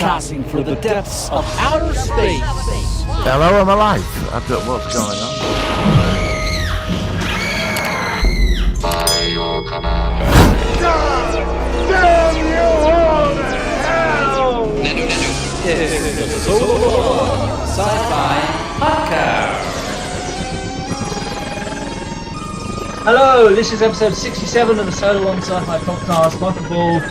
broadcasting from the depths of outer space. Hello, I'm alive. I don't know what's going on. By your command. Damn you all to hell! This is the Solo Sci-Fi Podcast. Hello, this is episode 67 of the Solo on Sci-Fi Podcast. Michael Ball,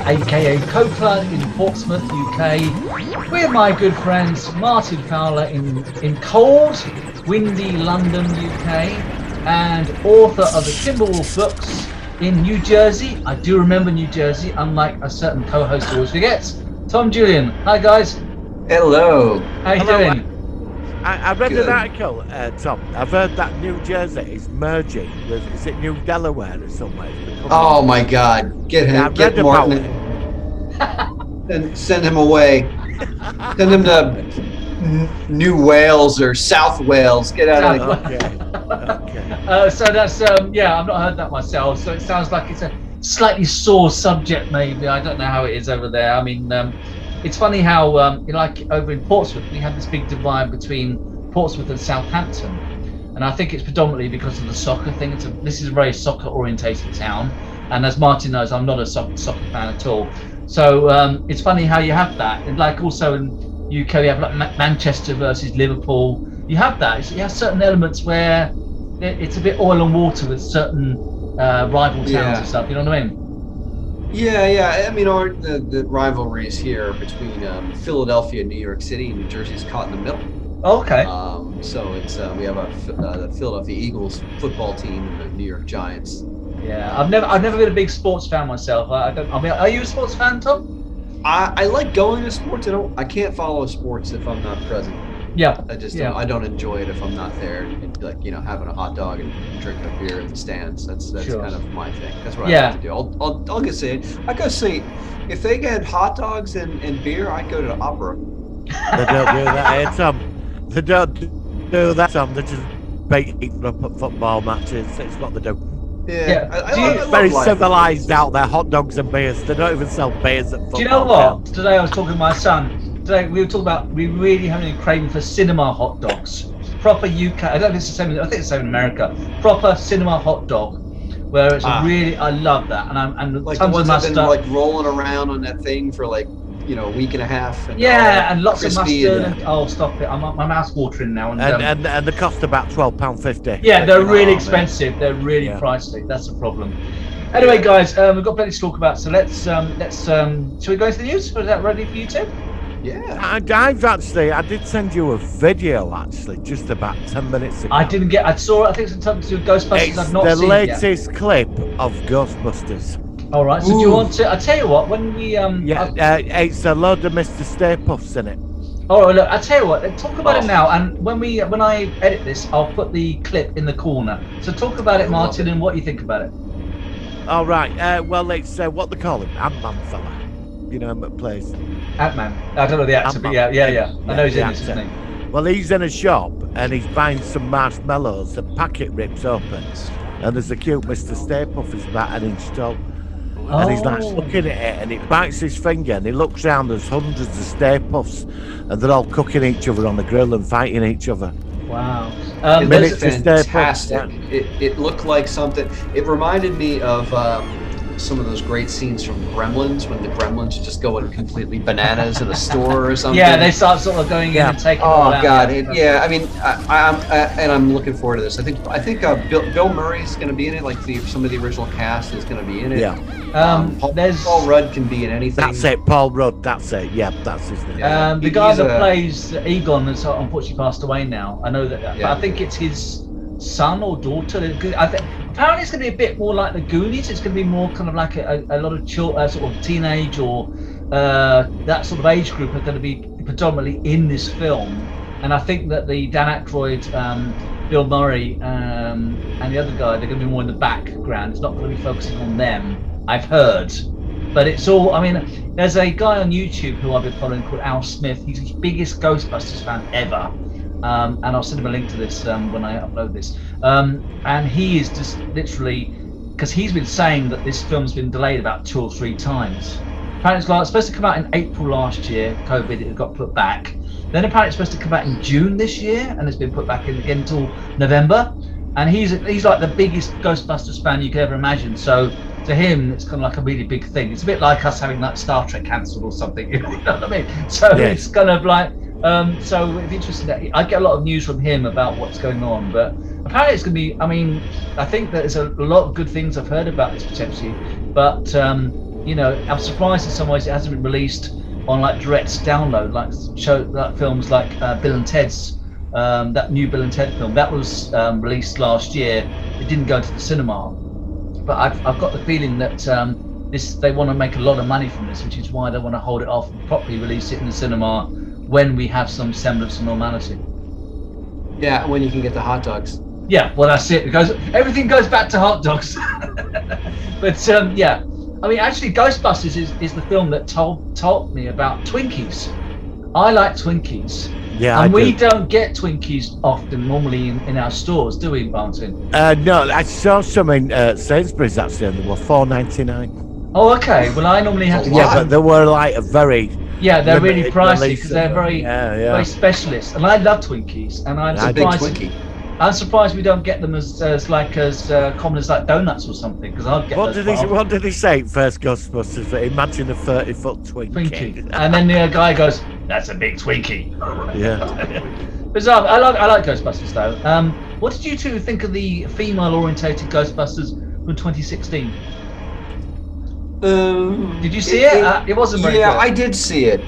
aka Copeland in Portsmouth, UK, with my good friends Martin Fowler in cold, windy London, UK, and author of the Timberwolf books in New Jersey. I do remember New Jersey, unlike a certain co-host always forgets. Tom Julian. Hi guys. Hello. How you doing? I read Good. an article, Tom. I've heard that New Jersey is merging with, is it New Delaware or somewhere? Oh my God! Get him, get Martin, and send him away. Send him to New Wales or South Wales. Get out of there. Okay. So that's yeah, I've not heard that myself. So it sounds like it's a slightly sore subject, maybe. I don't know how it is over there. I mean, it's funny how like over in Portsmouth, we have this big divide between Portsmouth and Southampton, and I think it's predominantly because of the soccer thing. This is a very soccer-orientated town, and as Martin knows, I'm not a soccer fan at all. So it's funny how you have that, and like also in UK, you have like Manchester versus Liverpool. You have that. You have certain elements where it's a bit oil and water with certain rival towns and stuff. You know what I mean? Yeah. I mean, the rivalries here between Philadelphia and New York City and New Jersey is caught in the middle. Okay. So it's we have the Philadelphia Eagles football team and the New York Giants. Yeah, I've never been a big sports fan myself. I mean, are you a sports fan, Tom? I like going to sports. I can't follow sports if I'm not present. Yeah. I don't enjoy it if I'm not there, like having a hot dog and drinking a beer in the stands. That's Sure. kind of my thing. That's what I like to do. I'll go see it. I go see if they get hot dogs and beer. I go to the opera. They don't do that here, Tom. They don't do that, Tom. They just bait people up at football matches. It's what they do. Yeah. I love Very life. civilized out there, hot dogs and beers. They don't even sell beers at football. Do you know what? Today I was talking to my son. Today we were talking about we really having a craving for cinema hot dogs. Proper UK. I don't think it's the same. I think it's the same in America. Proper cinema hot dog, where it's really. I love that, and Like tons the ones of that mustard. have been rolling around on that thing for a week and a half. And And lots of crispy mustard. Oh, stop it! My mouth's watering now. And they cost about £12.50. Yeah, they're really man. expensive. They're really Yeah. pricey. That's the problem. Anyway, guys, we've got plenty to talk about. So let's. Shall we go into the news? Is that ready for you two? Yeah. I did send you a video actually just about 10 minutes ago. I didn't get. I saw it. I think it's something to do with Ghostbusters. It's I've not the seen it yet. latest clip of Ghostbusters. All right. So do you want to? I tell you what. When we It's a load of Mr. Stay Puffs in it. all right. Look. I tell you what. Talk about it now. And when I edit this, I'll put the clip in the corner. So talk about it, Martin, and what you think about it. All right. Well, it's what they call him, Ant-Man fella. You know him that plays. Ant-Man. I don't know the actor, but yeah. I know he's in this, isn't he? Well, he's in a shop and he's buying some marshmallows. The packet rips open, and there's a cute Mr. Stay Puff who's about an inch tall. And he's like looking at it, and it bites his finger, and he looks round. There's hundreds of Stay Puffs, and they're all cooking each other on the grill and fighting each other. Wow. It Minutes was to Stay Puft, fantastic. It looked like something. It reminded me of some of those great scenes from Gremlins when the Gremlins just going completely bananas in a store or something. Yeah, they start sort of going in and taking. Oh all out. God! I mean, I'm looking forward to this. I think Bill Murray's going to be in it. Like some of the original cast is going to be in it. Yeah. Paul Rudd can be in anything. That's it, Paul Rudd. That's it. Yeah, that's his name. The guy that plays Egon has unfortunately passed away now. I know that, but I think it's his son or daughter. Apparently it's going to be a bit more like the Goonies. It's going to be more kind of like a lot of sort of teenage or that sort of age group are going to be predominantly in this film. And I think that the Dan Aykroyd, Bill Murray, and the other guy, they're going to be more in the background. It's not going to be focusing on them, I've heard. But it's all, I mean, there's a guy on YouTube who I've been following called Al Smith. He's the biggest Ghostbusters fan ever. And I'll send him a link to this when I upload this. And he is just literally, because he's been saying that this film's been delayed about 2 or 3 times. Apparently it's supposed to come out in April last year. COVID, it got put back. Then apparently it's supposed to come out in June this year, and it's been put back in again until November. And he's like the biggest Ghostbusters fan you could ever imagine. So to him, it's kind of like a really big thing. It's a bit like us having like Star Trek cancelled or something. You know what I mean? So it's kind of like. So it's interesting that I get a lot of news from him about what's going on, but apparently it's going to be. I mean, I think that there's a lot of good things I've heard about this potentially, but I'm surprised in some ways it hasn't been released on like direct download, like films like Bill and Ted's. That new Bill and Ted film that was released last year. It didn't go to the cinema, but I've got the feeling that they want to make a lot of money from this, which is why they want to hold it off and properly release it in the cinema when we have some semblance of normality. Yeah, when you can get the hot dogs. Yeah, well that's it. Everything goes back to hot dogs. But yeah, I mean, actually, Ghostbusters is the film that taught me about Twinkies. I like Twinkies. Yeah, and we don't get Twinkies often normally in our stores, do we, Martin? No, I saw some in Sainsbury's actually, and they were $4.99. Oh, okay. Well, I normally have to get Yeah, but they were like a very they're really pricey because they're very very specialist. And I love Twinkies, and I'm It's a big surprised. Twinkie. I'm surprised we don't get them as common as like donuts or something. Because I'd get What those. did he say at first Ghostbusters? That imagine a 30-foot Twinkie, and then the guy goes, "That's a big Twinkie." Yeah. Bizarre. I like Ghostbusters though. What did you two think of the female-orientated Ghostbusters from 2016? Did you see it? It wasn't very Yeah, good. I did see it,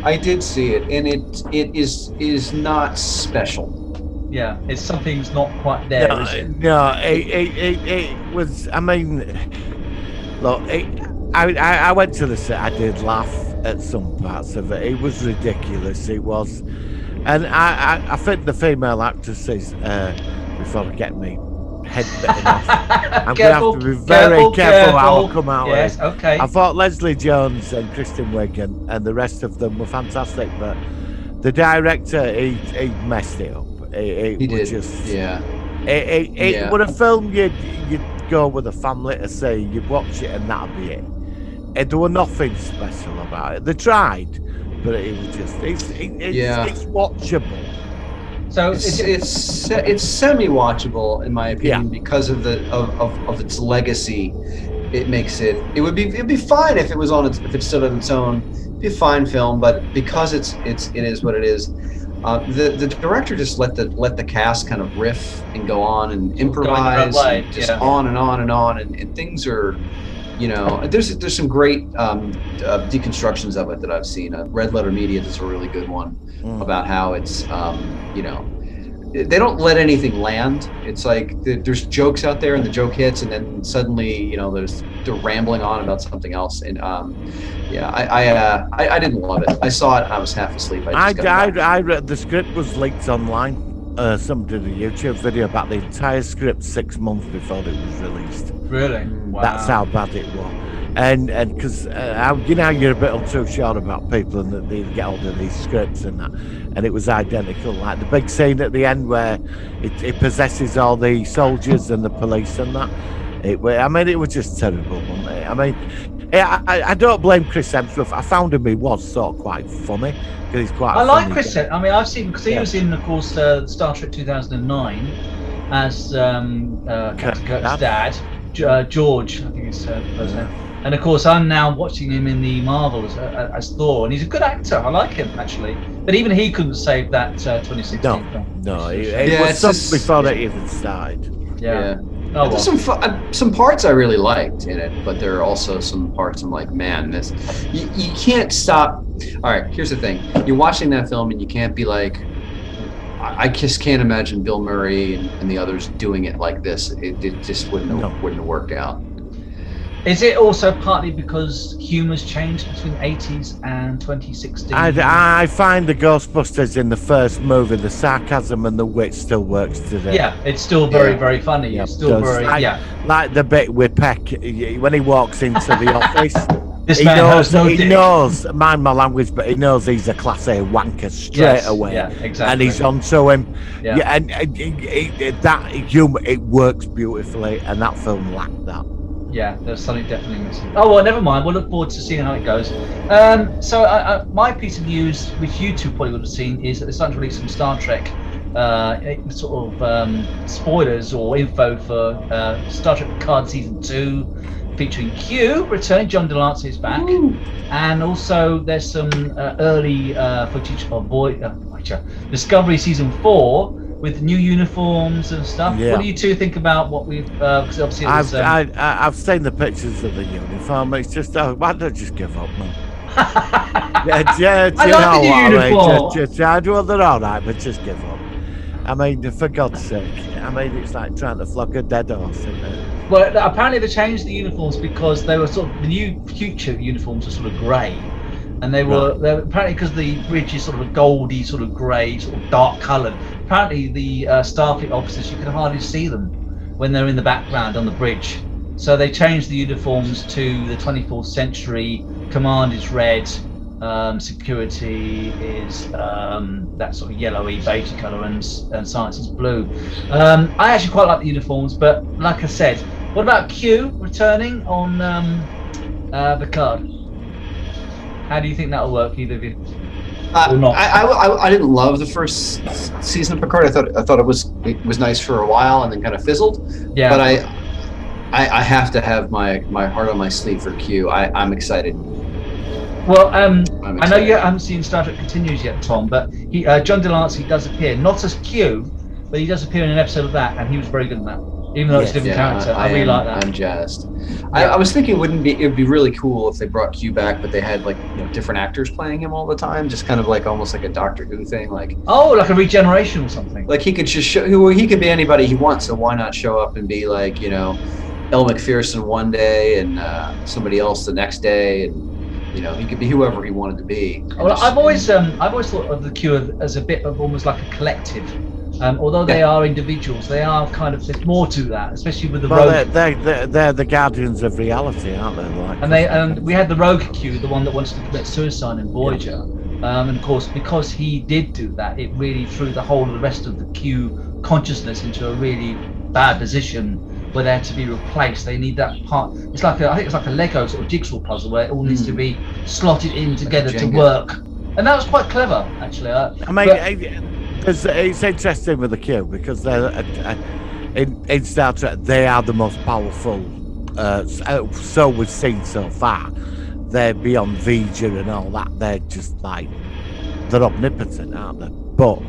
and it is not special. Yeah, it's something's not quite there, is it? No, it was. I mean, look, I went to the set. I did laugh at some parts of it. It was ridiculous. It was, and I think the female actresses, before I get me head bitten off, I'm going to have to be very careful how I come out. Yes, with it. okay. I thought Leslie Jones and Kristen Wiig and the rest of them were fantastic, but the director he messed it up. It He was did. just Yeah. It would a film you'd go with a family to see, you'd watch it and that'd be it. There was nothing special about it. They tried, but it was just it's watchable. So It's semi-watchable in my opinion because of its legacy. It makes it'd be fine if it was if it stood on its own. It'd be a fine film, but because it is what it is. The director just let the cast kind of riff and go on and improvise, and just on and on and on, and things are, there's some great deconstructions of it that I've seen. Red Letter Media does a really good one about how it's they don't let anything land. It's like there's jokes out there and the joke hits, and then suddenly they're rambling on about something else. And I didn't love it. I saw it and I was half asleep. I read the script was leaked online. Somebody did a YouTube video about the entire script 6 months before it was released. Really? Wow. That's how bad it was. And because you're a bit too sure about people and that they get hold of these scripts and that, and it was identical. Like the big scene at the end where it possesses all the soldiers and the police and that. It was just terrible, wasn't it? I mean, I don't blame Chris Hemsworth. I found he was sort of quite funny because he's quite. I like Chris. I mean, I've seen because he was in, of course, Star Trek 2009 as Captain Kirk's dad, George. I think his first name. And of course, I'm now watching him in the Marvels as Thor, and he's a good actor. I like him actually, but even he couldn't save that 2016 film. No, it was something before it even started. Yeah. Oh, well. There's some parts I really liked in it, but there are also some parts I'm like, man, this you can't stop. All right, here's the thing: you're watching that film and you can't be like, I just can't imagine Bill Murray and the others doing it like this. It just wouldn't have worked out. Is it also partly because humor's changed between 80s and 2016? I find the Ghostbusters in the first movie, the sarcasm and the wit still works today. Yeah, it's still very, very funny. Yeah, it's still very, like the bit with Peck when he walks into the office. This he man knows, has no dick. knows, mind my language, but he knows he's a class A wanker straight away. Yeah, exactly. And he's onto him. Yeah. And that humor, it works beautifully, and that film lacked that. Yeah, there's something definitely missing. Oh well, never mind. We'll look forward to seeing how it goes. So my piece of news, which you two probably would have seen, is that they're starting to release some Star Trek spoilers or info for Star Trek Picard season 2, featuring Q returning. John Delancey is back, and also there's some early footage of Discovery season 4 with new uniforms and stuff. Yeah. What do you two think about what we've? Because obviously it was, I've seen the pictures of the uniform. It's just why don't I just give up, man? I like the new uniform. Well, they're all right, but just give up. I mean, for God's sake. I mean, it's like trying to flog a dead horse, isn't it? Well, apparently they changed the uniforms because they were sort of the new future uniforms are sort of grey. And they were apparently because the bridge is sort of a goldy, sort of grey, sort of dark coloured. Apparently, the Starfleet officers, you can hardly see them when they're in the background on the bridge. So they changed the uniforms to the 24th century. Command is red, security is that sort of yellowy, beige colour, and science is blue. I actually quite like the uniforms, but like I said, what about Q returning on Picard? How do you think that'll work, either of you? Or not? I didn't love the first season of Picard. I thought it was nice for a while and then kind of fizzled. Yeah. But I have to have my heart on my sleeve for Q. I'm excited. Well, I know you haven't seen Star Trek Continues yet, Tom, but John Delancey does appear, not as Q, but he does appear in an episode of that, and he was very good in that. Even though it's a different character, I really like that. I'm jazzed. I was thinking it'd be really cool if they brought Q back, but they had different actors playing him all the time, just kind of like almost like a Doctor Who thing, like like a regeneration or something. Like he could just he could be anybody he wants, so why not show up and be like Elle McPherson one day and somebody else the next day, and he could be whoever he wanted to be. Well, I've always thought of the Q as a bit of almost like a collective. Although they are individuals, they are kind of, there's more to that, especially with the rogue. They're the guardians of reality, aren't they? And we had the rogue Q, the one that wanted to commit suicide in Voyager. And of course, because he did do that, it really threw the whole of the rest of the Q consciousness into a really bad position where they're to be replaced. They need that part. It's like I think it's like a Lego sort of jigsaw puzzle where it all needs to be slotted in together to work. And that was quite clever, actually. It's interesting with the Q because they're in Star Trek they are the most powerful. So we've seen so far. They're beyond V'ger and all that. They're just like they're omnipotent, aren't they? But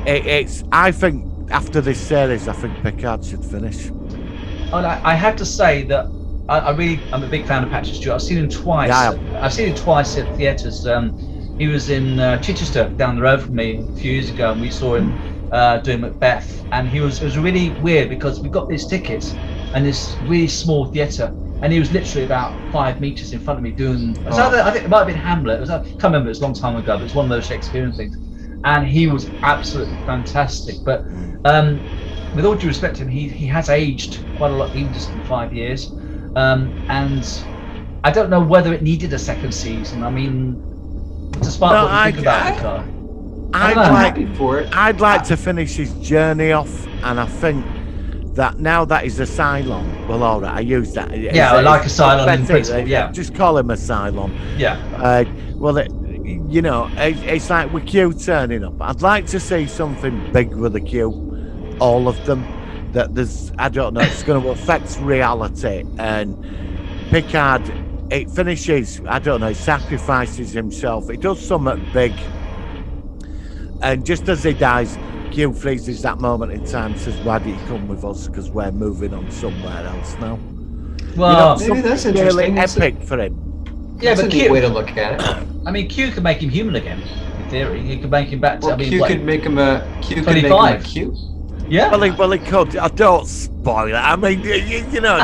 it's. I think after this series, I think Picard should finish. I have to say that I'm a big fan of Patrick Stewart. I've seen him twice. I've seen him twice at theatres. He was in Chichester down the road from me a few years ago, and we saw him doing Macbeth. And it was really weird because we got these tickets and this really small theatre, and he was literally about 5 meters in front of me doing. I think it might have been Hamlet. I can't remember. It was a long time ago, but it's one of those Shakespearean things. And he was absolutely fantastic. But with all due respect to him, he has aged quite a lot, even just in 5 years. And I don't know whether it needed a second season. I mean, despite what you think about the car, I'd like to finish his journey off, and I think that now that he's a Cylon, well, all right, I use that. Yeah, I like a Cylon in principle. Yeah, just call him a Cylon. Yeah. It's like with Q turning up. I'd like to see something big with the Q, all of them. That there's, I don't know, it's going to affect reality. And Picard, it finishes, I don't know, he sacrifices himself. He does something big. And just as he dies, Q freezes that moment in time, says, why do you come with us? Because we're moving on somewhere else now. Well, maybe that's interesting. Really epic for him. Yeah, but Q, way to look at it. I mean, Q could make him human again, in theory. He could make him back to, well, Q could make him a Q. Yeah. Well, he could. I don't spoil it. I mean, no,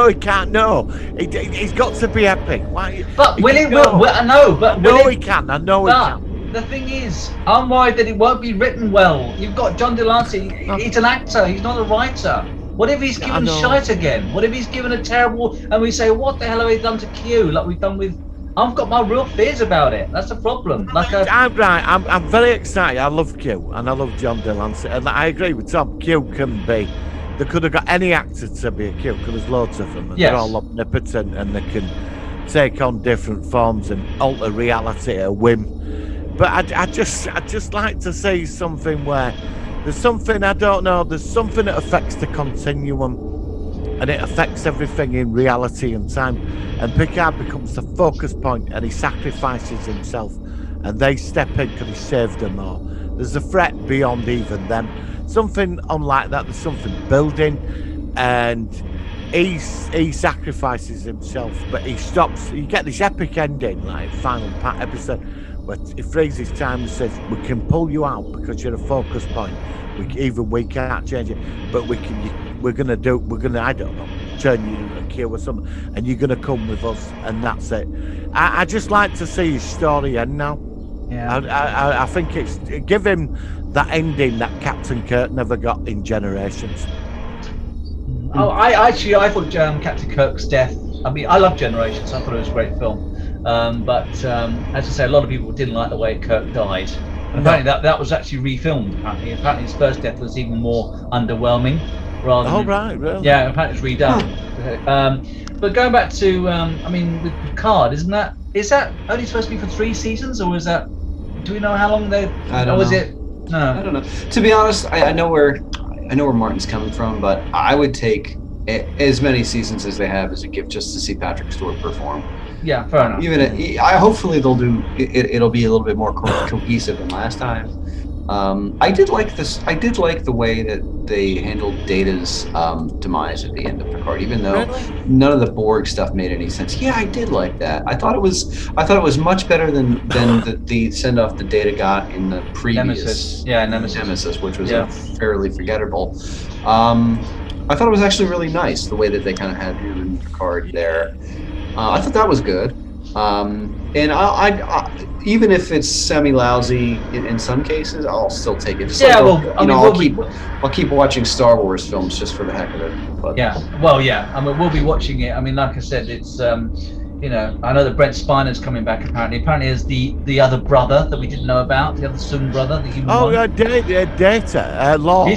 he can't. No, he's got to be epic. Why? But he can't. I know he can. The thing is, I'm worried that it won't be written well. You've got John Delancey. He's an actor. He's not a writer. What if he's given shite again? What if he's given a terrible? And we say, what the hell have we done to Q? Like we've done with. I've got my real fears about it. That's the problem. I'm right. I'm very excited. I love Q and I love John Delancey. And I agree with Tom. Q can be they could have got any actor to be a cube, because there's loads of them, and Yes. they're all omnipotent, and they can take on different forms and alter reality at a whim. But I just like to see something where there's something, I don't know, there's something that affects the continuum, and it affects everything in reality and time, and Picard becomes the focus point, and he sacrifices himself, and they step in because he saved them, or there's a threat beyond even them. Something unlike that, there's something building, and he sacrifices himself, but he stops. You get this epic ending, like final episode, where he freezes time and says, we can pull you out because you're a focus point. We can't change it, but we're gonna, I don't know, turn you into a cube or something, and you're gonna come with us, and that's it. I just like to see his story end now. Yeah. I think it's give him that ending that Captain Kirk never got in Generations. Oh, I thought Captain Kirk's death. I mean, I love Generations. I thought it was a great film. But as I say, a lot of people didn't like the way Kirk died. And apparently, that was actually refilmed. Apparently, his first death was even more underwhelming. Right, really? Yeah, apparently it's redone. But going back to, I mean, with Picard, is that only supposed to be for 3 seasons, or is that? Do we know how long they? I don't know. Is it? No. I don't know. To be honest, I know where Martin's coming from, but I would take as many seasons as they have as a gift just to see Patrick Stewart perform. Yeah, fair enough. Hopefully they'll do it. It'll be a little bit more cohesive than last time. I did like this. I did like the way that they handled Data's demise at the end of Picard, even though none of the Borg stuff made any sense. Yeah, I did like that. I thought it was much better than the send off that Data got in the previous Nemesis, which was fairly forgettable. I thought it was actually really nice the way that they kind of had him and Picard there. I thought that was good. And I even if it's semi-lousy in some cases, I'll still take it. I'll keep watching Star Wars films just for the heck of it. But. Yeah, I mean, we'll be watching it. I mean, like I said, it's I know that Brent Spiner's coming back. Apparently, as the other brother that we didn't know about, the other Sun brother, the human one. Data, Law.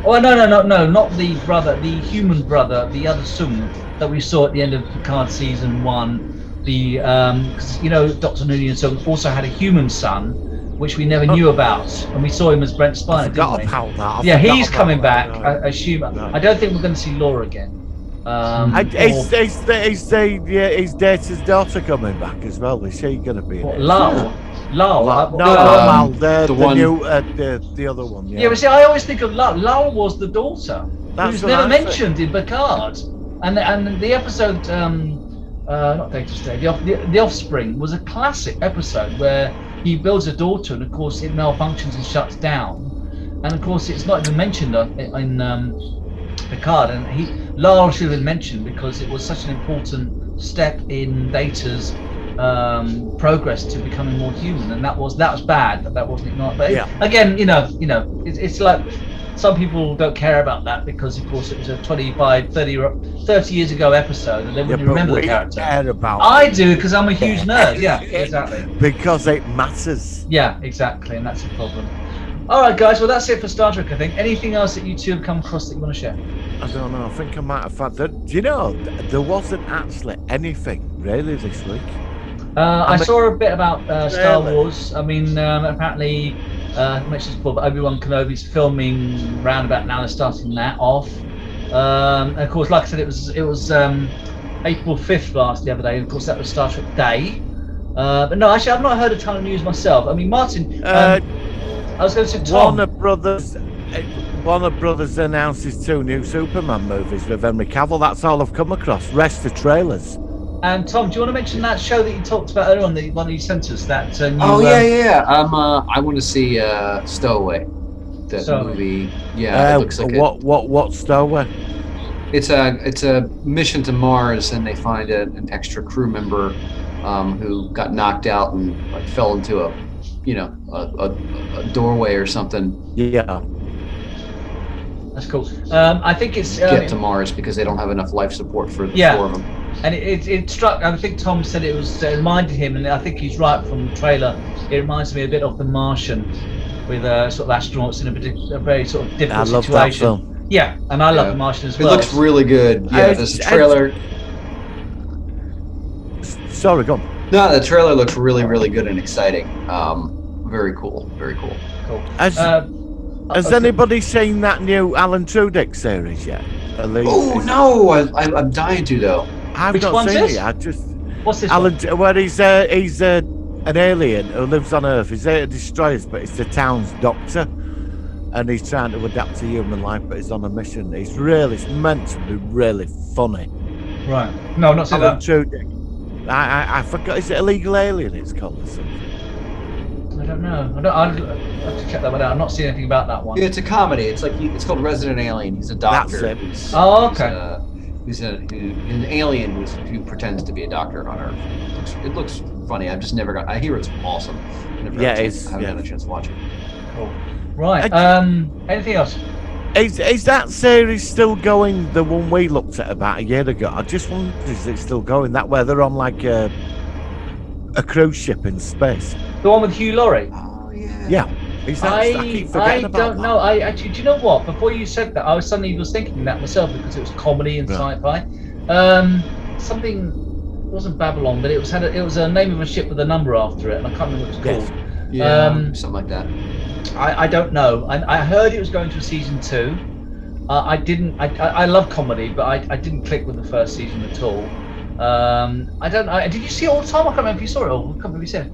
Oh no, not the brother, the human brother, the other Sun that we saw at the end of Picard season 1. Because Dr. Noonien Sun also had a human son, which we never knew about, and we saw him as Brent Spiner. Yeah, he's coming back. I assume. I don't think we're going to see Laura again. Is Data's daughter coming back as well? Is she going to be? Lal. The other one. Yeah, but see, I always think of Lal. Lal was the daughter. Who's never mentioned in Picard, and the episode. Not Data's Day. The Offspring was a classic episode where he builds a daughter, and of course it malfunctions and shuts down, and of course it's not even mentioned in Picard. And Lal should have been mentioned because it was such an important step in Data's progress to becoming more human, and that was bad. That wasn't ignored. But again, it's like. Some people don't care about that because, of course, it was a 25, 30 years ago episode, and they wouldn't remember the character. I do because I'm a huge nerd. Yeah, exactly. Because it matters. Yeah, exactly, and that's the problem. All right, guys. Well, that's it for Star Trek, I think. Anything else that you two have come across that you want to share? I don't know. I think I might have found that. Do you know there wasn't actually anything really this week? I saw a bit about Star Wars. I mean, apparently. I mentioned before, but Obi-Wan Kenobi's filming round about now. They're starting that off. And of course, like I said, it was April 5th the other day. And of course, that was Star Trek Day. But no, actually, I've not heard a ton of news myself. I mean, Martin, I was going to say Tom. Warner Brothers announces 2 new Superman movies with Henry Cavill. That's all I've come across. Rest of trailers. And Tom, do you want to mention that show that you talked about earlier on, the one you sent us? That new, I want to see Stowaway. That movie. Yeah, it looks like what Stowaway? It's a mission to Mars, and they find an extra crew member who got knocked out and fell into a doorway or something. Yeah. That's cool. I think it's get to Mars because they don't have enough life support for the 4 of them. And it struck. I think Tom said it reminded him, and I think he's right from the trailer. It reminds me a bit of The Martian, with sort of astronauts in a very sort of difficult situation. I love that film. Yeah, and I love The Martian as It well. looks really good. Yeah, there's a trailer. Sorry, go on. No, the trailer looks really, really good and exciting. Very cool. Very cool. Cool. Has anybody seen that new Alan Tudyk series yet? Oh no, I'm dying to though. I've Which not one's seen this? it. I just What's this Alan. one? Well, he's an alien who lives on Earth. He's there to destroy us, but it's the town's doctor, and he's trying to adapt to human life, but he's on a mission. It's meant to be really funny. Right. No, I've not seen Alan that. Tudyk. I forgot. Is it Illegal Alien? It's called or something. I don't know. I'll have to check that one out. I've not seen anything about that one. Yeah, it's a comedy. It's called Resident Alien. He's a doctor. That's it. Okay. He's an alien who pretends to be a doctor on Earth. It looks funny. I've just never got. I hear it's awesome. I haven't had a chance to watch it. Cool. Right. Anything else? Is that series still going? The one we looked at about a year ago. I just wondered, is it still going? That where they're on like a cruise ship in space. The one with Hugh Laurie. Oh yeah. Yeah. Is that, I keep forgetting about don't that. know. I actually, do you know what? Before you said that, I was thinking that myself because it was comedy and sci-fi. Something it wasn't Babylon, but it was a name of a ship with a number after it, and I can't remember what it's called. Yeah, something like that. I don't know. I heard it was going to a season 2. I didn't. I love comedy, but I didn't click with the first season at all. I don't. Did you see it all the time? I can't remember if you saw it all. I can't remember if you said.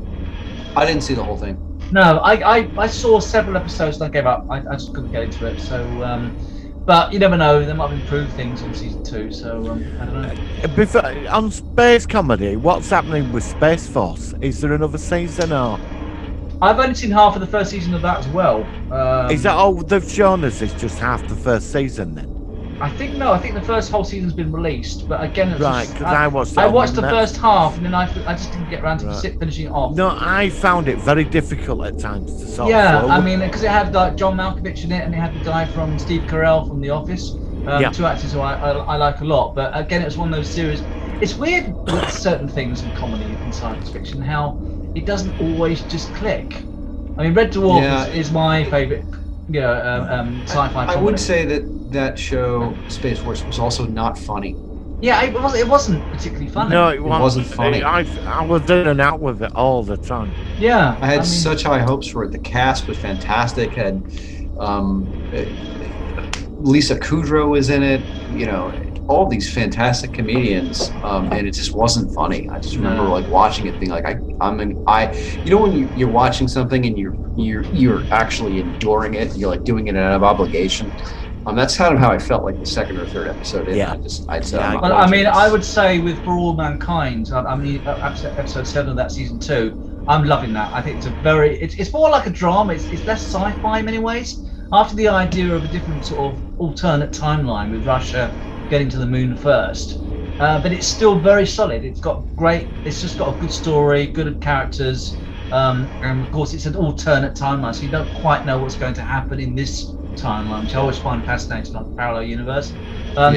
I didn't see the whole thing. No, I saw several episodes and I gave up. I just couldn't get into it. So, but you never know. They might have improved things on season 2. So I don't know. On space comedy, what's happening with Space Force? Is there another season or? I've only seen half of the first season of that as well. Is that all they've shown us? Is just half the first season then? I think the first whole season's been released, but again, it's Right, just, because I watched. I watched the first half, and then I just didn't get around to finishing it off. No, I found it very difficult at times to sort Yeah, of I mean, because it had like John Malkovich in it, and it had the guy from Steve Carell from The Office. Two actors who I like a lot, but again, it's one of those series. It's weird with certain things in comedy and science fiction how it doesn't always just click. I mean, Red Dwarf is my favourite, sci-fi comedy. I would say that show Space Force was also not funny. Yeah, it wasn't particularly funny. No, it wasn't funny. I was in and out with it all the time. Yeah, I had such high hopes for it. The cast was fantastic. Had Lisa Kudrow was in it. You know, all these fantastic comedians, and it just wasn't funny. I just remember like watching it, being like, you know, when you're watching something and you're actually enduring it, and you're like doing it out of obligation. That's kind of how I felt like the second or third episode. Yeah. I would say with For All Mankind, episode 7 of that season 2, I'm loving that. I think it's more like a drama. It's less sci-fi in many ways. After the idea of a different sort of alternate timeline with Russia getting to the moon first, but it's still very solid. It's just got a good story, good characters, and of course it's an alternate timeline, so you don't quite know what's going to happen in this timeline, which I always find fascinating, like the parallel universe. But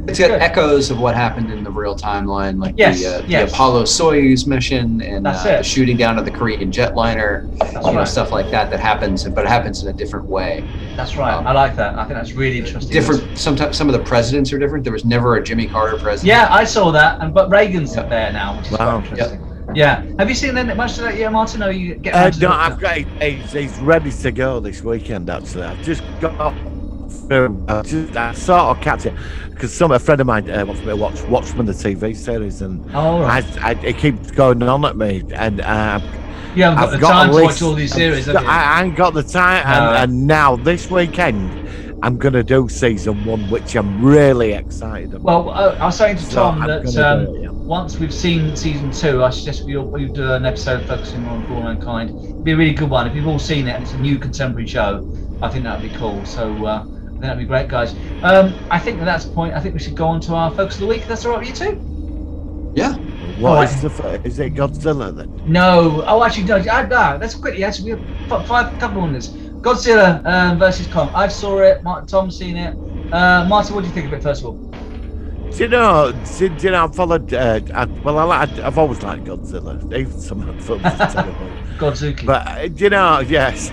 it's got echoes of what happened in the real timeline, like the Apollo Soyuz mission and the shooting down of the Korean jetliner, stuff like that happens, but it happens in a different way. That's right. I like that. I think that's really interesting. Different. Sometimes some of the presidents are different. There was never a Jimmy Carter president. Yeah, I saw that, but Reagan's there now, which is quite interesting. Yep. Yeah. Have you seen much of that yet, Martin? Or you get? No, I've got. He's ready to go this weekend. Actually, I've just got through. I sort of catch it because a friend of mine wants me to watch Watchmen, the TV series, and it keeps going on at me, and you haven't got the time to watch all these series, have you? I ain't got the time, and now this weekend I'm going to do season 1, which I'm really excited about. Well, I was saying to Tom that once we've seen season 2, I suggest we do an episode focusing on For All Mankind. It'd be a really good one. If you've all seen it and it's a new contemporary show, I think that would be cool. So I think that'd be great, guys. I think that's the point. I think we should go on to our focus of the week. If that's all right with you two? Yeah. Is it Godzilla then? No. Oh, actually, no. That's quickly. Yes, we have couple of ones. Godzilla versus Kong. I saw it. Tom's seen it. Martin, what do you think of it, first of all? Do you know, I've followed, I've always liked Godzilla. Even some of the films are terrible. Godzuki. But, you know, yes,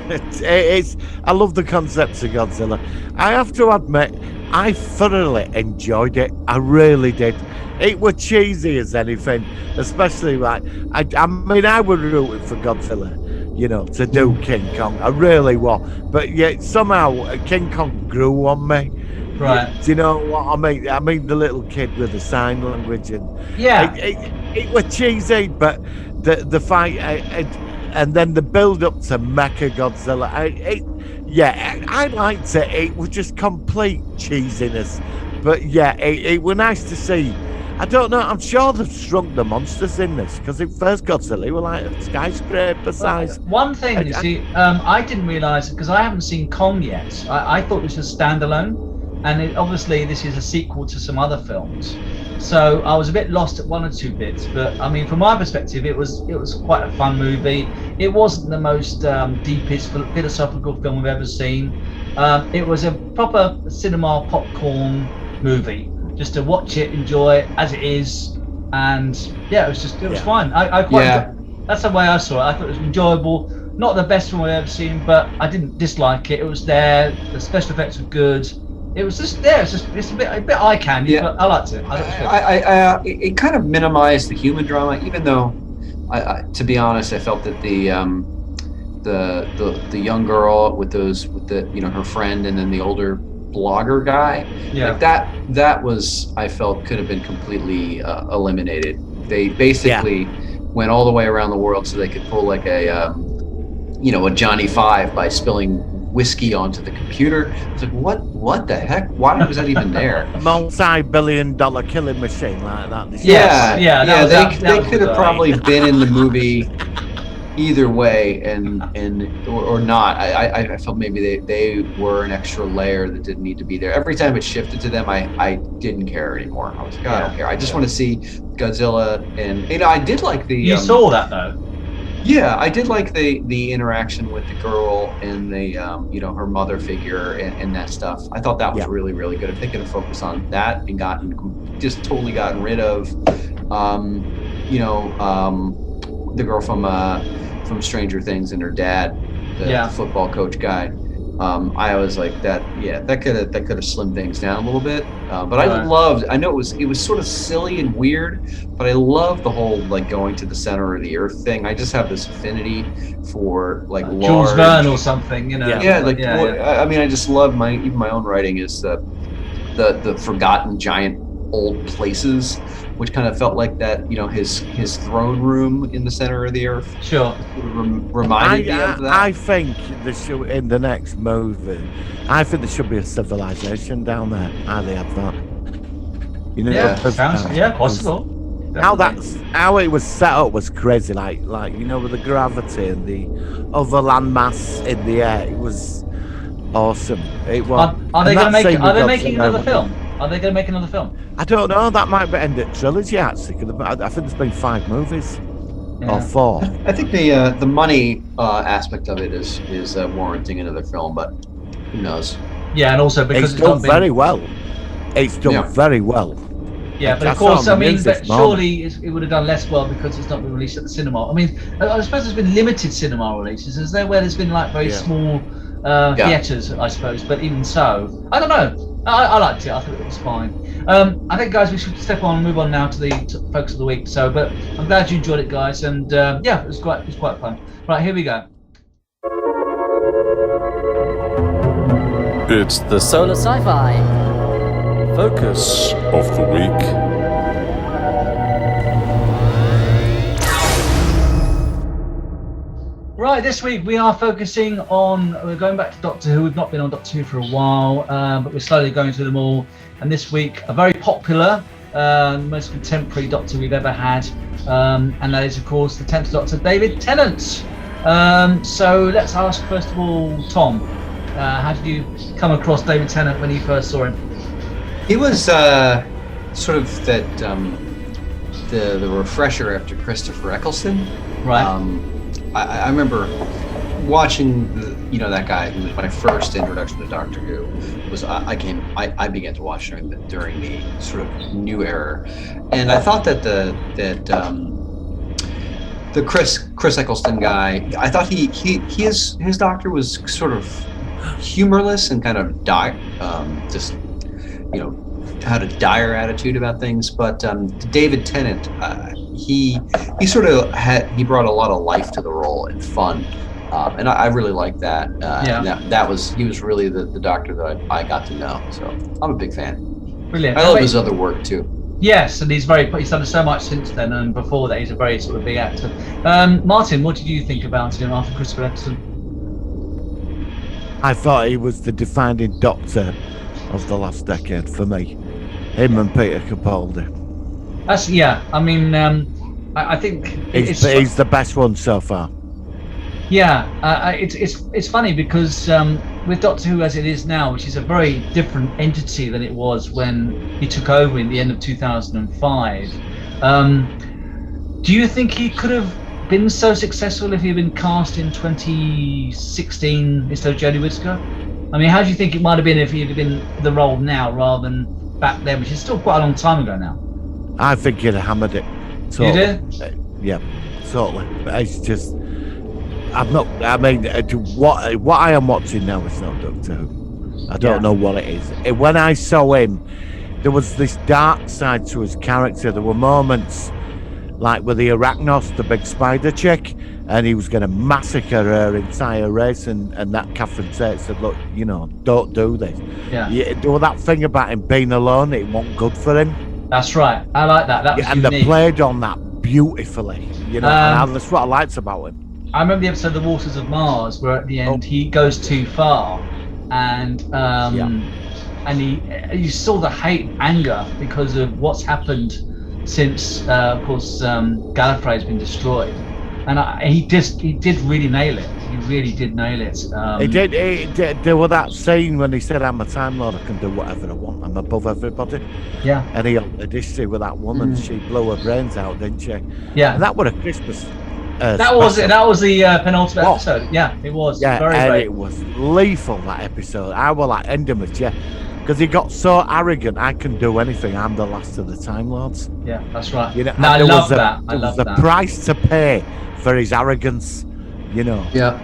I love the concepts of Godzilla. I have to admit, I thoroughly enjoyed it. I really did. It was cheesy as anything, especially like, I mean, I was rooting for Godzilla, you know, to do King Kong. I really was. But yet somehow King Kong grew on me. Right. Do you know what I mean? I mean, the little kid with the sign language, and it was cheesy, but the fight, and then the build up to Mecha Godzilla. I liked it. It was just complete cheesiness, but yeah, it was nice to see. I don't know. I'm sure they've shrunk the monsters in this because it first Godzilla, they were like a skyscraper size. One thing, you see, I didn't realise because I haven't seen Kong yet. I thought this was standalone. And obviously this is a sequel to some other films, so I was a bit lost at one or two bits. But I mean, from my perspective, it was quite a fun movie. It wasn't the most deepest philosophical film we've ever seen. It was a proper cinema popcorn movie, just to watch it, enjoy it as it is, and yeah, it was fine. I quite that's the way I saw it. I thought it was enjoyable. Not the best film I've ever seen, but I didn't dislike it. It was there. The special effects were good. It was just there. It's a bit eye candy, but I liked it. It kind of minimized the human drama, even though, to be honest, I felt that the young girl with her friend, and then the older blogger guy, like that was, I felt, could have been completely eliminated. They basically went all the way around the world so they could pull like a Johnny Five by spilling whiskey onto the computer. It's like, what the heck? Why was that even there? Multi-billion-dollar killing machine like that. They could have probably been in the movie either way, or not. I felt maybe they were an extra layer that didn't need to be there. Every time it shifted to them, I didn't care anymore. I was like, I don't care. I just want to see Godzilla, and I did like the. You saw that though. Yeah, I did like the interaction with the girl and the her mother figure and that stuff. I thought that was really, really good. If they could have focused on that and totally gotten rid of the girl from Stranger Things and her dad, the football coach guy. I was like that could have slimmed things down a little bit. But I know it was sort of silly and weird, but I love the whole like going to the center of the earth thing. I just have this affinity for like large Jules Verne or something, you know. I mean, I just love my own writing is the forgotten giant old places, which kind of felt like that, his throne room in the center of the earth. Sure. Reminded me of that. I think in the next movie, I think there should be a civilization down there. How they have that. Possible. How it was set up was crazy. Like with the gravity and the other landmass in the air, it was awesome. It was. Are they making another film? Are they going to make another film? I don't know. That might be end of trilogy, actually. I think there's been 5 movies or 4. I think the money aspect of it is warranting another film, but who knows? Yeah, and also because it's done very well. It's done very well. Yeah, but of course, I mean, but surely it would have done less well because it's not been released at the cinema. I mean, I suppose there's been limited cinema releases. Is there where there's been like very small theatres, I suppose? But even so, I don't know. I liked it. I thought it was fine. I think, guys, we should step on and move on now to the focus of the week. So, but I'm glad you enjoyed it, guys, and it was quite fun. Right, here we go. It's the Solar Sci-Fi focus of the week. Right, this week we are focusing on, we're going back to Doctor Who. We've not been on Doctor Who for a while, but we're slowly going through them all. And this week, a very popular, most contemporary Doctor we've ever had, and that is, of course, the 10th Doctor, David Tennant. So let's ask, first of all, Tom, how did you come across David Tennant when you first saw him? He was sort of that the refresher after Christopher Eccleston. Right. I remember watching that guy who was my first introduction to Doctor Who was I began to watch during the sort of new era, and I thought that the Chris Eccleston guy, I thought his Doctor was sort of humorless and kind of just had a dire attitude about things, but David Tennant, he brought a lot of life to the role and fun, and I really liked that. And he was really the Doctor that I got to know, so I'm a big fan. Brilliant. I love his other work too. Yes, and he's done so much since then, and before that he's a very sort of big actor. Martin, what did you think about him after Christopher Eccleston? I thought he was the defining Doctor of the last decade for me. Him and Peter Capaldi. I think he's the best one so far. Yeah, it's funny because with Doctor Who as it is now, which is a very different entity than it was when he took over in the end of 2005. Do you think he could have been so successful if he'd been cast in 2016 instead of Jodie Whittaker? I mean, how do you think it might have been if he'd been the role now rather than back then, which is still quite a long time ago now? I think he'd have hammered it. Totally. You did? Yeah, totally. But it's just, what I am watching now is not Doctor Who. I don't know what it is. When I saw him, there was this dark side to his character. There were moments like with the Arachnos, the big spider chick, and he was going to massacre her entire race, and that Catherine Tate said, look, don't do this. There was that thing about him being alone, it wasn't good for him. That's right. I like that. That was and unique. They played on that beautifully, and that's what I liked about him. I remember the episode The Waters of Mars, where at the end he goes too far, and you saw the hate and anger because of what's happened since, of course, Gallifrey has been destroyed, and he did really nail it. He really did nail it. He did. There was that scene when he said, "I'm a Time Lord. I can do whatever I want. I'm above everybody." Yeah. And he had a history with that woman. She blew her brains out, didn't she? Yeah. And that was a Christmas. That was the penultimate episode. Yeah, it was. Yeah, very and great. it was lethal, that episode. I was like Endermas, because he got so arrogant. I can do anything. I'm the last of the Time Lords. Yeah, that's right. I love that. There was a price to pay for his arrogance. Yeah.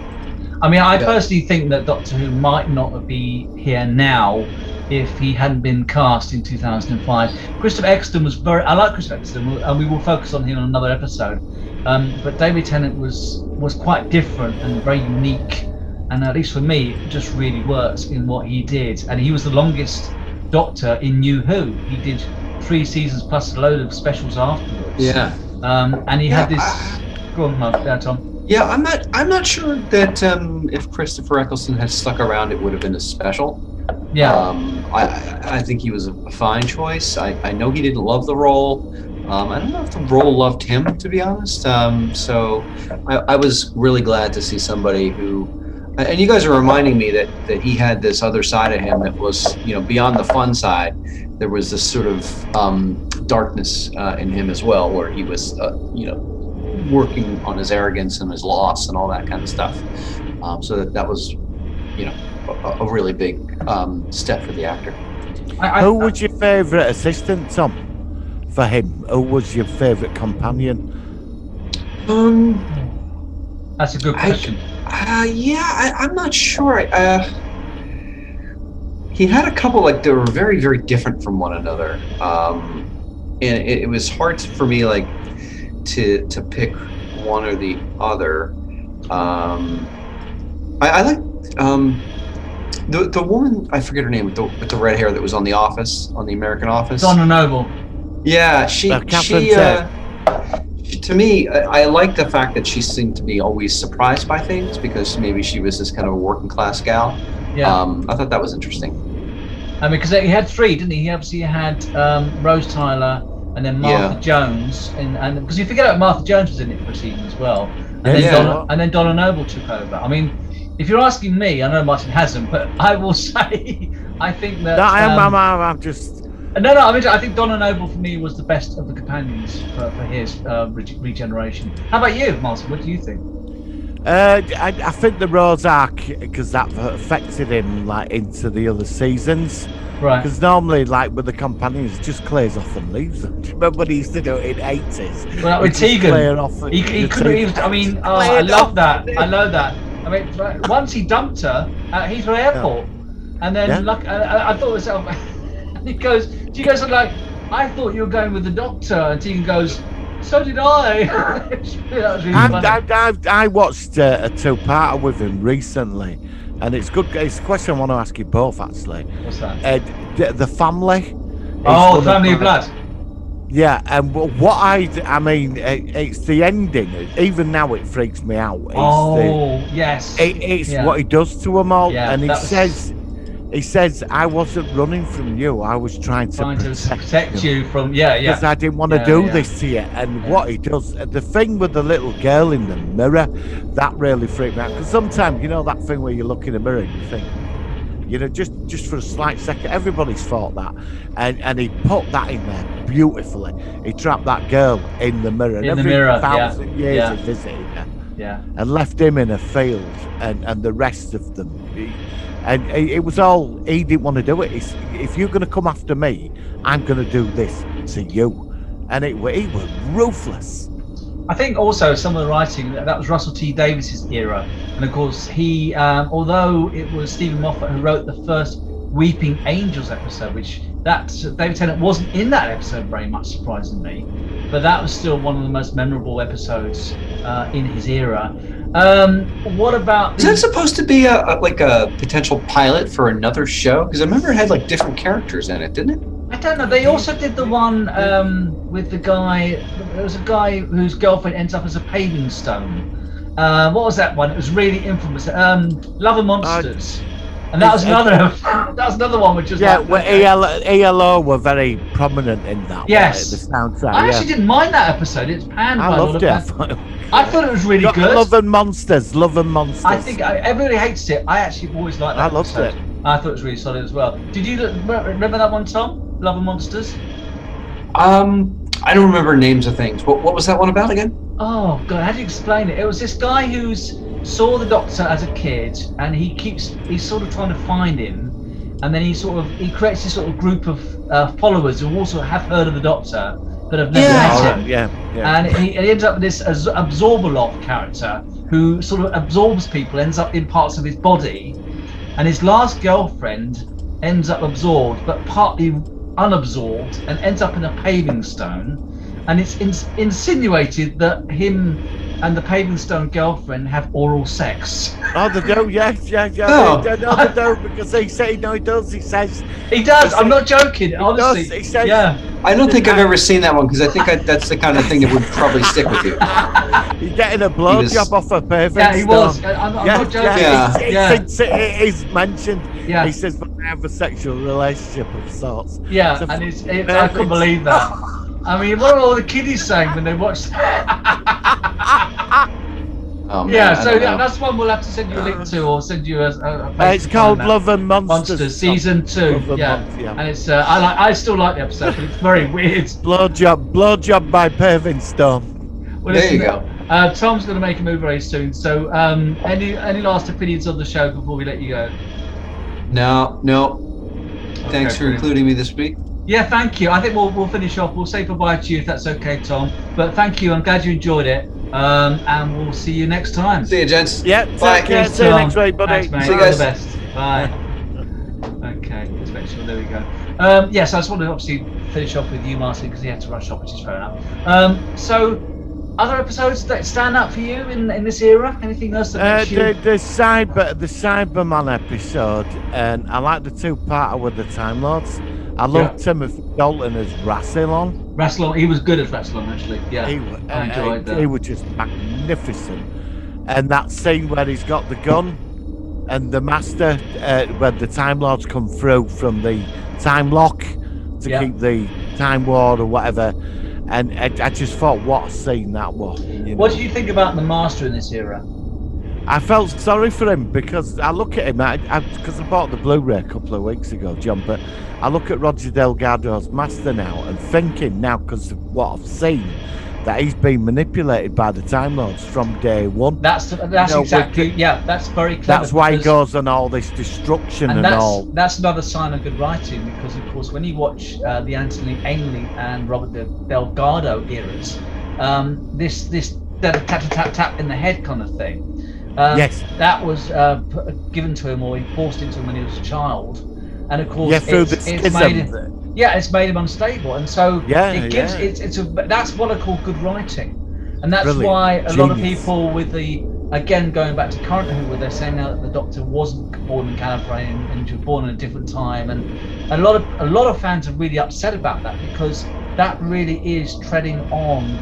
I mean, I personally think that Doctor Who might not be here now if he hadn't been cast in 2005. Christopher Eccleston was I like Christopher Eccleston, and we will focus on him on another episode. But David Tennant was quite different and very unique, and at least for me, it just really works in what he did. And he was the longest Doctor in New Who. He did 3 seasons plus a load of specials afterwards. Yeah. And he had this. Go on, Tom. Yeah, I'm not sure that if Christopher Eccleston had stuck around, it would have been a special. Yeah. I think he was a fine choice. I know he didn't love the role. I don't know if the role loved him, to be honest. So I was really glad to see somebody who, and you guys are reminding me that he had this other side of him that was, beyond the fun side. There was this sort of darkness in him as well, where he was, working on his arrogance and his loss and all that kind of stuff. So that was, a really big step for the actor. Who was your favourite assistant, Tom, for him? Who was your favourite companion? That's a good question. I'm not sure. He had a couple, they were very, very different from one another. And it was hard for me, to pick one or the other. I like the woman, I forget her name, with the red hair that was on The American Office. Donna Noble. Yeah, she to me, I like the fact that she seemed to be always surprised by things, because maybe she was this kind of a working class gal. Yeah. I thought that was interesting. I mean, because he had 3, didn't he? He obviously had Rose Tyler, and then Martha Jones, and because you forget about Martha Jones was in it for a season as well, and then Donna Noble took over. I mean, if you're asking me, I know Martin hasn't, but I will say, I think that. No, I'm just. No. I mean, I think Donna Noble for me was the best of the companions for his regeneration. How about you, Martin? What do you think? I think the Rose arc, because that affected him like into the other seasons. Right. Because normally, like with the companions, just clears off and leaves them. Do you remember when he used to do it in 80s? Well, with Tegan, he couldn't even. I mean, I love that. I love that. I mean, once he dumped her at Heathrow Airport, and then I thought to myself, he goes, "Do you guys are like? I thought you were going with the doctor," and Tegan goes, "So did I." That was really funny. I watched a two-parter with him recently, and it's good. It's a question I want to ask you both, actually. What's that? The family. Oh, Family of Blood. Yeah, and what I mean, it's the ending. Even now, it freaks me out. Yes. It's what he does to them all, Yeah, and he says, "I wasn't running from you. I was trying to protect you from because I didn't want to do this to you." And what he does, the thing with the little girl in the mirror, that really freaked me out. Because sometimes, you know, that thing where you look in the mirror and you think, you know, just for a slight second, everybody's thought that, and he put that in there beautifully. He trapped that girl in the mirror, in the mirror, 1,000 years he visited her, and left him in a field, and the rest of them. And it was all, he didn't want to do it. If you're going to come after me, I'm going to do this to you. And he was ruthless. I think also some of the writing, that was Russell T Davis's era. And of course, he, although it was Stephen Moffat who wrote the first Weeping Angels episode, which David Tennant wasn't in that episode very much, surprisingly. But that was still one of the most memorable episodes in his era. What about? Is that supposed to be a potential pilot for another show? Because I remember it had like different characters in it, didn't it? I don't know. They also did the one with the guy. There was a guy whose girlfriend ends up as a paving stone. What was that one? It was really infamous. Love and Monsters. And that was another one which was ELO were very prominent in that. Yes, the soundtrack. I actually didn't mind that episode. It's panned by a lot of people. I thought it was really good. Love and Monsters. I think everybody hates it. I actually always liked that. I loved it. I thought it was really solid as well. Did you remember that one, Tom? Love and Monsters. I don't remember names of things. What was that one about again? Oh God, how do you explain it? It was this guy who's saw the Doctor as a kid, and he's sort of trying to find him, and then he creates this sort of group of followers who also have heard of the Doctor but have never met him. And he ends up with this Absorbalov character who sort of absorbs people, ends up in parts of his body, and his last girlfriend ends up absorbed but partly unabsorbed and ends up in a paving stone, and it's insinuated that him and the paving stone girlfriend have oral sex. Oh, they do, yes. Oh. They do, because he does. He says he does. I'm not joking. Honestly, he says, I don't think I've ever seen that one, because I think that's the kind of thing that would probably stick with you. He's getting a blowjob off a paving stone. Yeah, he was. I'm not joking. It is mentioned. Yeah. He says, but I have a sexual relationship of sorts. Yeah, and I couldn't believe that. I mean, what are all the kiddies saying when they watch Oh, man, that's one we'll have to send you a link to, or send you a it's called Love and Monsters season 2. And it's I still like the episode, but it's very weird. Blowjob by paving stone. Well, there you go. Tom's going to make a move very soon. So, any last opinions on the show before we let you go? No. Thanks for including me this week. Yeah, thank you. I think we'll finish off. We'll say goodbye to you if that's okay, Tom. But thank you. I'm glad you enjoyed it. And we'll see you next time. See you, gents. Yeah, bye. See you next week, buddy. Thanks, mate. See you guys. All the best. Bye. Okay, let's make sure. There we go. Yes, I just want to obviously finish off with you, Martin, because he had to rush off, which is fair enough. So, other episodes that stand out for you in this era? Anything else that makes you... The Cyberman episode, and I like the two-parter with the Time Lords. I love Timothy Dalton as Rassilon. He was good as Rassilon, actually. Yeah, I enjoyed that. He was just magnificent. And that scene where he's got the gun and the Master, when the Time Lords come through from the time lock to keep the Time War or whatever. And I just thought, what a scene that was. What do you think about the Master in this era? I felt sorry for him, because I look at him, because I bought the Blu-ray a couple of weeks ago, John, but I look at Roger Delgado's Master now and thinking now, because of what I've seen, that he's been manipulated by the Time Lords from day one. That's exactly, that's very clever. That's why he goes on all this destruction and all. That's another sign of good writing, because of course when you watch the Anthony Ainley and Robert Delgado eras, this tap in the head kind of thing, yes, that was given to him or enforced into him when he was a child, and of course it's made him unstable, and so it gives that's what I call good writing, and that's why a lot of people with again going back to current Who, where they're saying now that the Doctor wasn't born in California and was born in a different time, and a lot of fans are really upset about that, because that really is treading on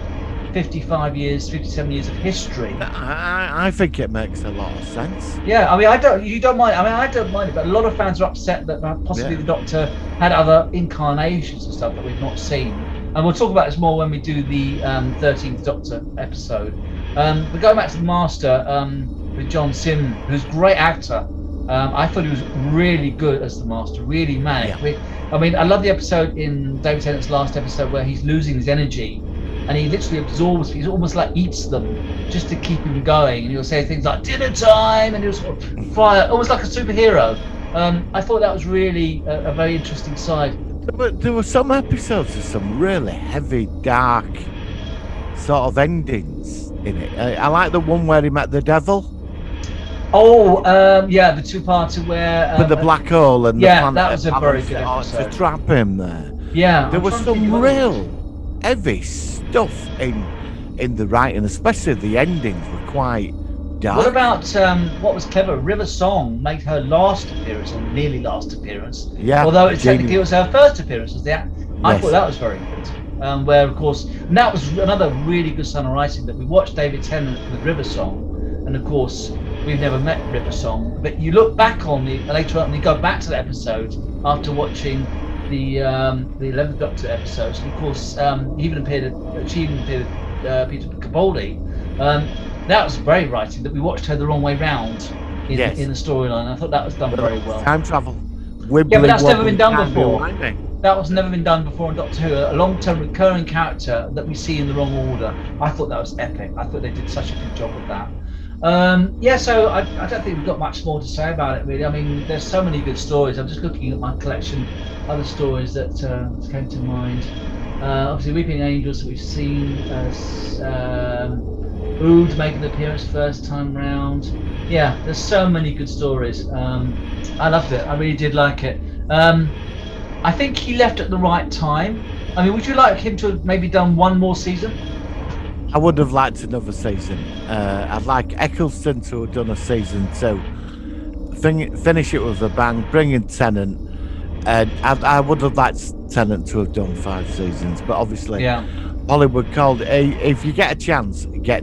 57 years of history. I think it makes a lot of sense. Yeah, I mean, I don't mind it, but a lot of fans are upset that possibly the Doctor had other incarnations and stuff that we've not seen. And we'll talk about this more when we do the 13th Doctor episode. But going back to the Master with John Sim, who's a great actor. I thought he was really good as the Master, really manic. Yeah. I mean, I love the episode in David Tennant's last episode where he's losing his energy, and he literally absorbs, he's almost like eats them just to keep him going. And he'll say things like dinner time, and he'll sort of fly, almost like a superhero. I thought that was really a very interesting side. There were some episodes with some really heavy, dark sort of endings in it. I like the one where he met the devil. Oh, the two-parter where... with the black hole and the planet. That was a very good episode. To trap him there. Yeah. There was some real heavy stuff in the writing, especially the endings were quite dark. What about what was clever? River Song made her last appearance, or nearly last appearance. Yeah. Although technically it was her first appearance. I thought that was very good. Where of course, and that was another really good sign of writing, that we watched David Tennant with River Song, and of course we've never met River Song. But you look back on later on, and you go back to the episode after watching the 11th Doctor episodes, and of course she even appeared Peter Capaldi. That was very writing, that we watched her the wrong way round in the storyline. I thought that was done very well. Time travel. But that's never been done before. That was never been done before in Doctor Who. A long-term recurring character that we see in the wrong order. I thought that was epic. I thought they did such a good job with that. So I don't think we've got much more to say about it, really. I mean, there's so many good stories. I'm just looking at my collection, other stories that came to mind. Obviously, Weeping Angels that we've seen. Ood making an appearance first time round. Yeah, there's so many good stories. I loved it. I really did like it. I think he left at the right time. I mean, would you like him to have maybe done one more season? I would have liked another season. I'd like Eccleston to have done a season 2. Finish it with a bang, bring in Tennant. And I would have liked Tennant to have done 5 seasons, but obviously Hollywood called. If you get a chance, get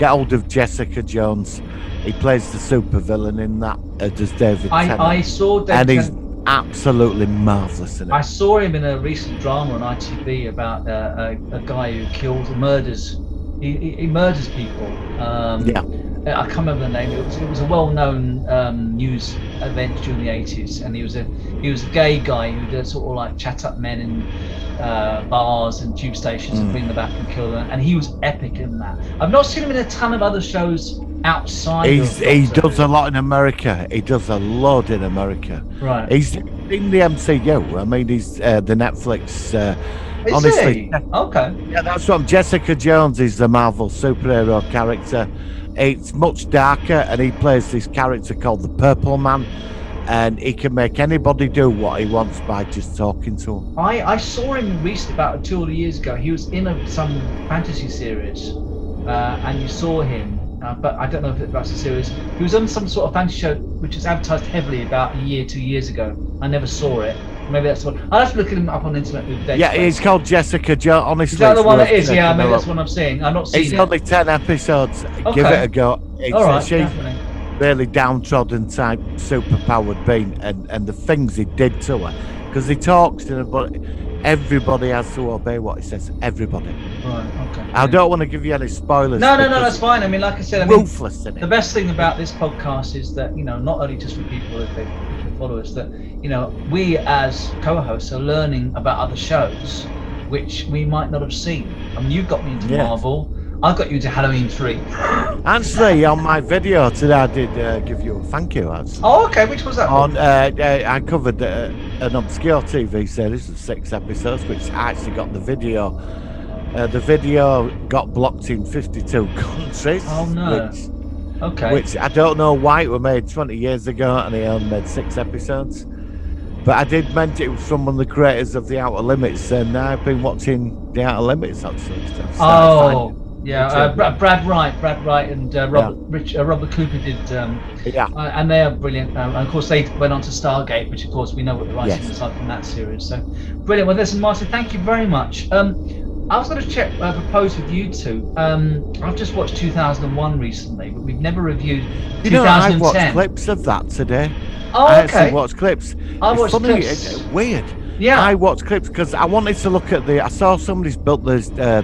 hold of Jessica Jones. He plays the supervillain in that, does David Tennant. I saw David and he's absolutely marvellous in it. I saw him in a recent drama on ITV about a guy who murders. He murders people. I can't remember the name. It was a well-known news event during the 80s, and he was a gay guy who would sort of like chat up men in bars and tube stations and bring them back and kill them. And he was epic in that. I've not seen him in a ton of other shows outside. He does a lot in America. He does a lot in America. Right. He's in the MCU. I mean, he's the Netflix. Honestly, okay. Yeah, that's what Jessica Jones is, the Marvel superhero character. It's much darker, and he plays this character called the Purple Man, and he can make anybody do what he wants by just talking to him. I saw him recently, about 2 or 3 years ago. He was in some fantasy series, and you saw him, but I don't know if that's a series. He was on some sort of fantasy show which was advertised heavily about 2 years ago. I never saw it. Maybe that's what. I'll have to look him up on the internet with Dave. Yeah, it's called Jessica Jones. Honestly, is that the one it is? Yeah, maybe that's what I'm seeing. I'm not seeing it. It's only 10 episodes. Okay. Give it a go. It's all right, definitely. Really downtrodden type, superpowered being, and the things he did to her, because he talks to her, but everybody has to obey what he says. Everybody. Right. Okay. I don't want to give you any spoilers. No, that's fine. I mean, like I said, ruthless in it. The best thing about this podcast is that, you know, not only just for people if they follow us, that, you know, we as co-hosts are learning about other shows, which we might not have seen. I mean, you got me into Marvel. I got you into Halloween 3. Actually, on my video today, I did give you a thank you. Oh, okay. Which was that? I covered an obscure TV series of 6 episodes, which actually got the video. The video got blocked in 52 countries. Oh no. Which I don't know why it was made 20 years ago, and it only made 6 episodes. But I did mention it was from one of the creators of The Outer Limits, and I've been watching The Outer Limits actually. Brad Wright and Robert Cooper did. And they are brilliant. And of course, they went on to Stargate, which of course we know what the writing was like from that series. So brilliant. Well, listen, Martin, thank you very much. I was going to propose with you two. I've just watched 2001 recently, but we've never reviewed 2010. I've watched clips of that today. I actually watched clips. It's funny, it's weird. Yeah. I watched clips because I wanted to look at I saw somebody's built the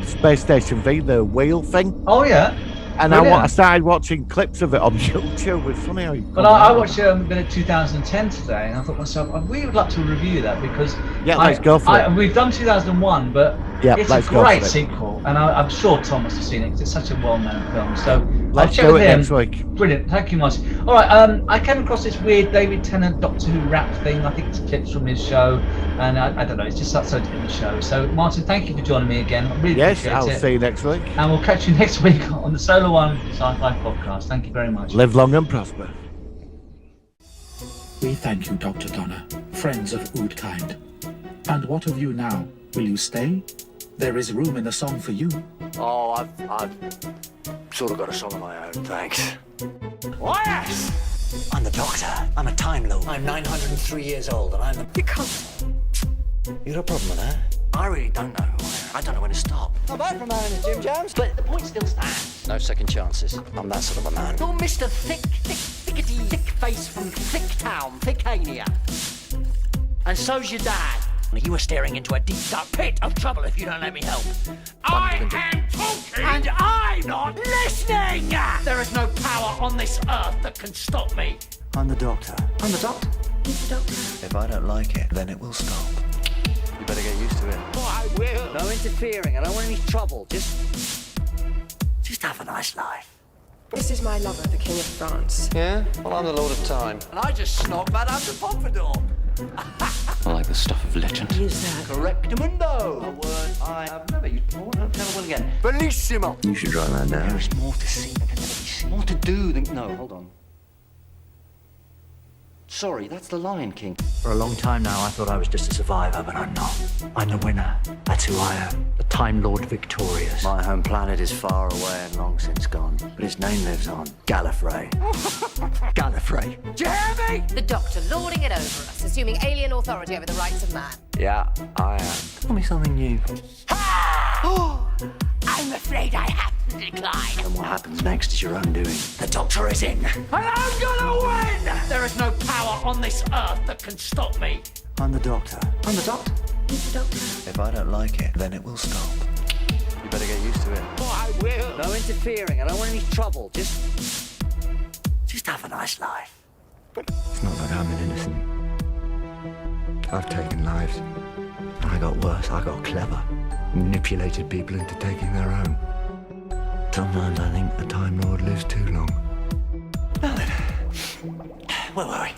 Space Station V, the wheel thing. Oh, yeah. And I started watching clips of it on YouTube. It's funny how you. But I watched a bit of 2010 today, and I thought to myself, I really would like to review that because let's go for it. We've done 2001, but it's a great sequel, and I'm sure Tom must have seen it because it's such a well-known film. So let's do it next week. Brilliant, thank you, Martin. All right, I came across this weird David Tennant Doctor Who rap thing. I think it's clips from his show, and I don't know, it's just so different the show. So Martin, thank you for joining me again. I really appreciate it. I'll see you next week, and we'll catch you next week on the Solar One Sci-Fi podcast. Thank you very much. Live long and prosper. We thank you, Dr. Donner, friends of Oodkind. And what of you now? Will you stay? There is room in the song for you. Oh, I've sort of got a song of my own, thanks. Oh, yes! I'm the Doctor. I'm a Time Lord. I'm 903 years old, and I'm the... You can't... You got a problem with that? I really don't know who I am. I don't know when to stop. I'm back from Aaron and Jim Jams, but the point still stands. No second chances. I'm that sort of a man. You're Mr. Thickety Thick Face from Thick Town, Thickania. And so's your dad. You were staring into a deep, dark pit of trouble if you don't let me help. I am talking! And I'm not listening! There is no power on this earth that can stop me. I'm the Doctor. I'm the Doctor? He's the Doctor. If I don't like it, then it will stop. You better get used to it. Oh, I will. No interfering. I don't want any trouble. Just have a nice life. This is my lover, the King of France. Yeah? Well, I'm the Lord of Time. And I just snog that out of Pompadour. I like the stuff of legend. Is that? Correctamundo. A word I have never used before. Never will again. Bellissimo. You should write that down. There is more to see than can never be seen. More to do than... No, hold on. Sorry, that's the Lion King. For a long time now, I thought I was just a survivor, but I'm not. I'm the winner. That's who I am. The Time Lord victorious. My home planet is far away and long since gone, but its name lives on. Gallifrey. Gallifrey. Do you hear me? The Doctor lording it over us, assuming alien authority over the rights of man. Yeah, I am. Tell me something new. I'm afraid I have to decline. And what happens next is your own doing. The Doctor is in. And I'm gonna win! There is no power on this earth that can stop me. I'm the Doctor. I'm the Doctor? He's the Doctor. If I don't like it, then it will stop. You better get used to it. Oh, I will. No interfering. I don't want any trouble. Just have a nice life. It's not like I'm an innocent. I've taken lives. I got worse. I got clever. Manipulated people into taking their own. Sometimes I think the Time Lord lives too long. Now then, where were we?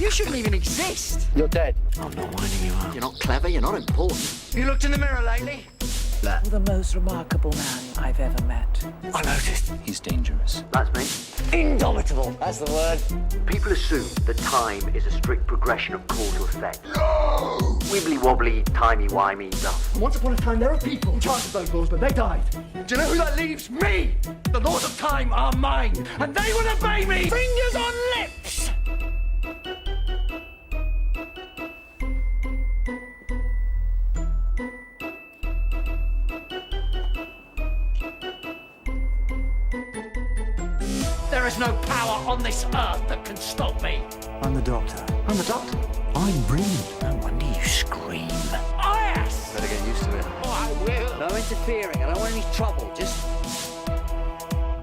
You shouldn't even exist. You're dead. I'm not winding you up. You're not clever. You're not important. You looked in the mirror lately? That. The most remarkable man I've ever met. I noticed. He's dangerous. That's me. Indomitable. That's the word. People assume that time is a strict progression of cause to effect. No! Wibbly-wobbly, timey-wimey stuff. Once upon a time, there were people in charge of those laws, but they died. Do you know who that leaves? Me! The laws of time are mine, and they will obey me! Fingers on lips! There is no power on this earth that can stop me. I'm the Doctor. I'm the Doctor? I'm brilliant. No wonder you scream. Oh, yes! Better get used to it. Oh, I will. No interfering. I don't want any trouble. Just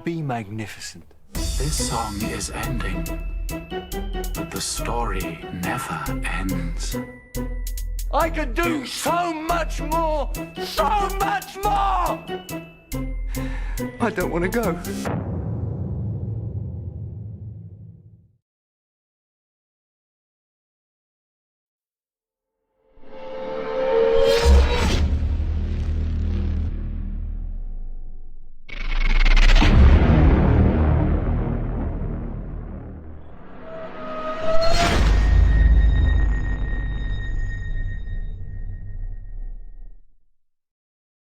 be magnificent. This song is ending, but the story never ends. I could do so much more! So much more! I don't want to go.